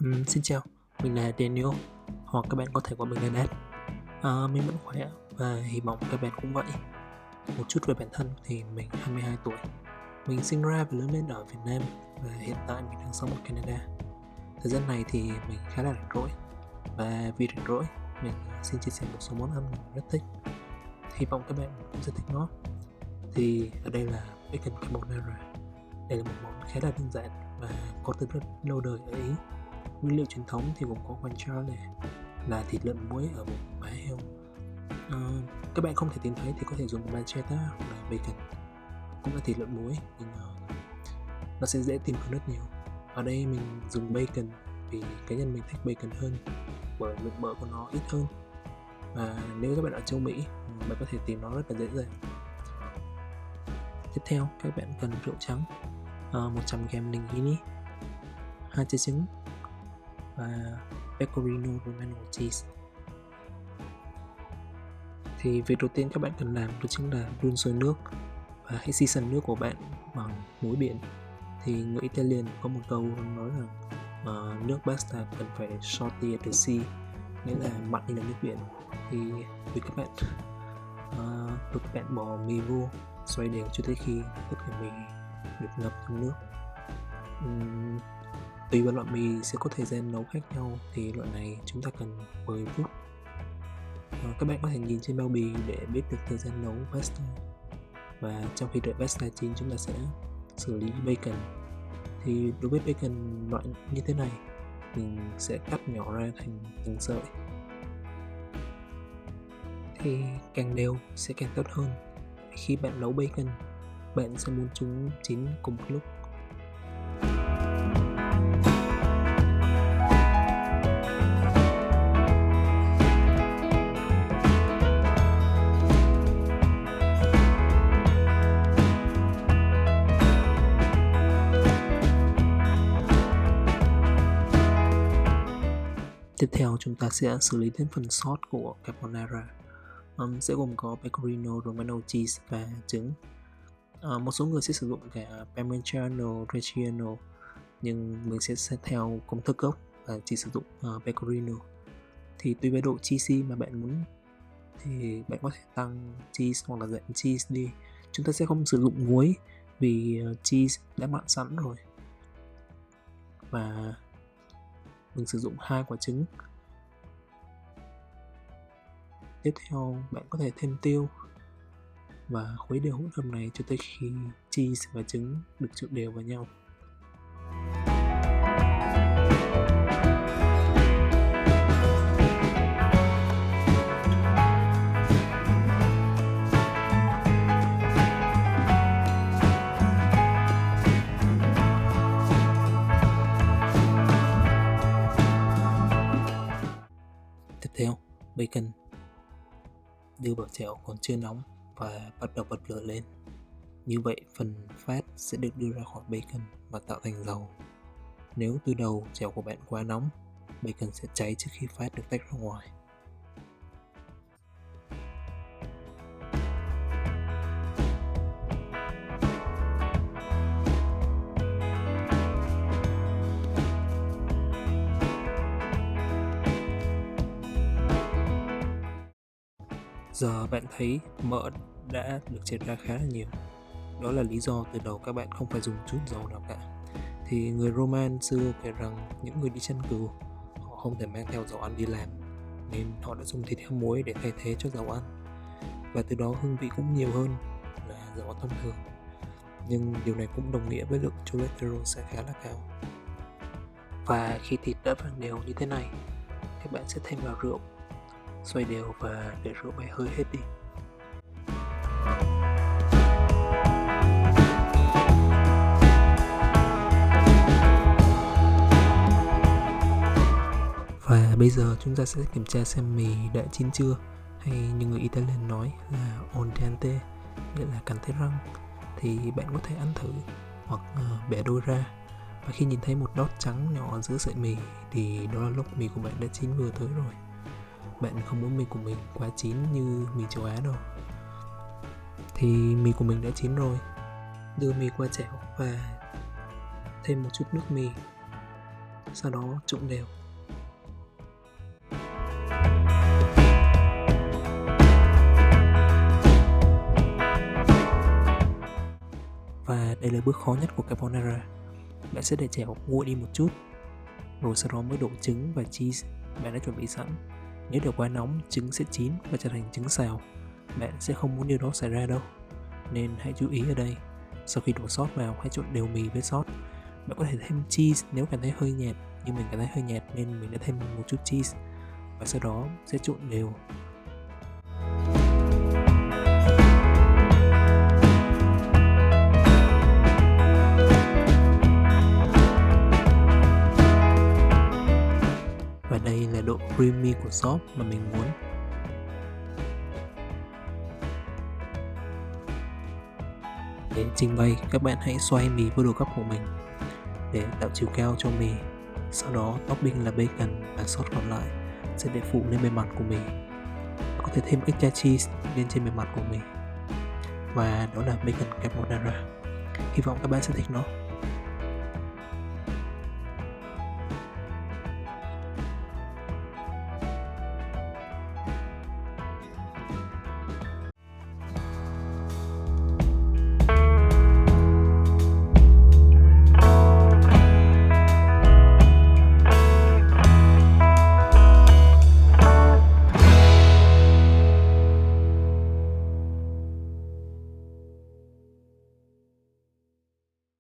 Xin chào, mình là Daniel, hoặc các bạn có thể gọi mình là Dad. Mình vẫn khỏe và hy vọng các bạn cũng vậy. Một chút về bản thân thì mình 22 tuổi. Mình sinh ra và lớn lên ở Việt Nam và hiện tại mình đang sống ở Canada. Thời gian này thì mình khá là rảnh rỗi và vì rảnh rỗi, mình xin chia sẻ một số món ăn mình rất thích. Hy vọng các bạn cũng sẽ thích nó. Thì ở đây là bacon carbonara. Đây là một món khá là đơn giản và có từ rất lâu đời ở Ý. Nguyên liệu truyền thống thì gồm có guanciale là thịt lợn muối ở một bá heo. Các bạn không thể tìm thấy thì có thể dùng pancetta hoặc là bacon, cũng là thịt lợn muối nhưng nó sẽ dễ tìm hơn rất nhiều. Ở đây mình dùng bacon vì cá nhân mình thích bacon hơn bởi lượng mỡ của nó ít hơn, và nếu các bạn ở châu Mỹ bạn có thể tìm nó rất là dễ dàng. Tiếp theo các bạn cần rượu trắng 100g linguine, 2 trái trứng và pecorino romano cheese. Thì việc đầu tiên các bạn cần làm đó chính là đun sôi nước và hãy season nước của bạn bằng muối biển. Thì người Italian có một câu nói rằng nước pasta cần phải salty at the sea, nghĩa là mặn như là nước biển. Thì vì các bạn lúc các bạn bỏ mì vô, xoay đều cho tới khi tất cả mì được ngập trong nước. Tùy vào loại mì sẽ có thời gian nấu khác nhau, thì loại này chúng ta cần 10 phút. Các bạn có thể nhìn trên bao bì để biết được thời gian nấu pasta. Và trong khi đợi pasta chín, chúng ta sẽ xử lý bacon. Thì đối với bacon loại như thế này, mình sẽ cắt nhỏ ra thành từng sợi. Thì càng đều sẽ càng tốt hơn. Khi bạn nấu bacon, bạn sẽ muốn chúng chín cùng một lúc. Tiếp theo chúng ta sẽ xử lý đến phần sốt của carbonara. Sẽ gồm có pecorino romano cheese và trứng. Một số người sẽ sử dụng cả parmigiano reggiano, nhưng mình sẽ theo công thức gốc và chỉ sử dụng pecorino. Thì tùy với độ cheesy mà bạn muốn thì bạn có thể tăng cheese hoặc là giảm cheese đi. Chúng ta sẽ không sử dụng muối vì cheese đã mặn sẵn rồi. Và mình sử dụng 2 quả trứng. Tiếp theo bạn có thể thêm tiêu và khuấy đều hỗn hợp này cho tới khi cheese và trứng được trộn đều vào nhau. Tiếp theo, bacon đưa vào chảo còn chưa nóng và bắt đầu bật lửa lên. Như vậy phần fat sẽ được đưa ra khỏi bacon và tạo thành dầu. Nếu từ đầu chảo của bạn quá nóng, bacon sẽ cháy trước khi fat được tách ra ngoài. Giờ bạn thấy mỡ đã được chảy ra khá là nhiều. Đó là lý do từ đầu các bạn không phải dùng chút dầu nào cả. Thì người Roman xưa kể rằng những người đi chăn cừu họ không thể mang theo dầu ăn đi làm, nên họ đã dùng thịt heo muối để thay thế cho dầu ăn. Và từ đó hương vị cũng nhiều hơn là dầu ăn thông thường. Nhưng điều này cũng đồng nghĩa với lượng cholesterol sẽ khá là cao. Và khi thịt đã vàng đều như thế này, các bạn sẽ thêm vào rượu, xoay đều và để rượu bay hơi hết đi. Và bây giờ chúng ta sẽ kiểm tra xem mì đã chín chưa, hay như người Italian nói là al dente, nghĩa là cắn tới răng. Thì bạn có thể ăn thử hoặc bẻ đôi ra, và khi nhìn thấy một đót trắng nhỏ giữa sợi mì thì đó là lúc mì của bạn đã chín vừa tới rồi. Bạn không muốn mì của mình quá chín như mì châu Á đâu. Thì mì của mình đã chín rồi. Đưa mì qua chảo và thêm một chút nước mì. sau đó trộn đều. Và đây là bước khó nhất của carbonara. Bạn sẽ để chảo nguội đi một chút, rồi sau đó mới đổ trứng và cheese bạn đã chuẩn bị sẵn. Nếu để quá nóng, trứng sẽ chín và trở thành trứng xào. Bạn sẽ không muốn điều đó xảy ra đâu, nên hãy chú ý ở đây. Sau khi đổ sốt vào, hãy trộn đều mì với sốt. Bạn có thể thêm cheese nếu cảm thấy hơi nhạt, nhưng mình cảm thấy hơi nhạt nên mình đã thêm một chút cheese. Và sau đó sẽ trộn đều. Và đây là độ creamy của sốt mà mình muốn. Để trình bày, các bạn hãy xoay mì vô đồ gấp của mình để tạo chiều cao cho mì. Sau đó topping là bacon và sốt còn lại sẽ để phủ lên bề mặt của mì. Bạn có thể thêm extra cheese lên trên bề mặt của mì. Và đó là bacon carbonara. Hy vọng các bạn sẽ thích nó.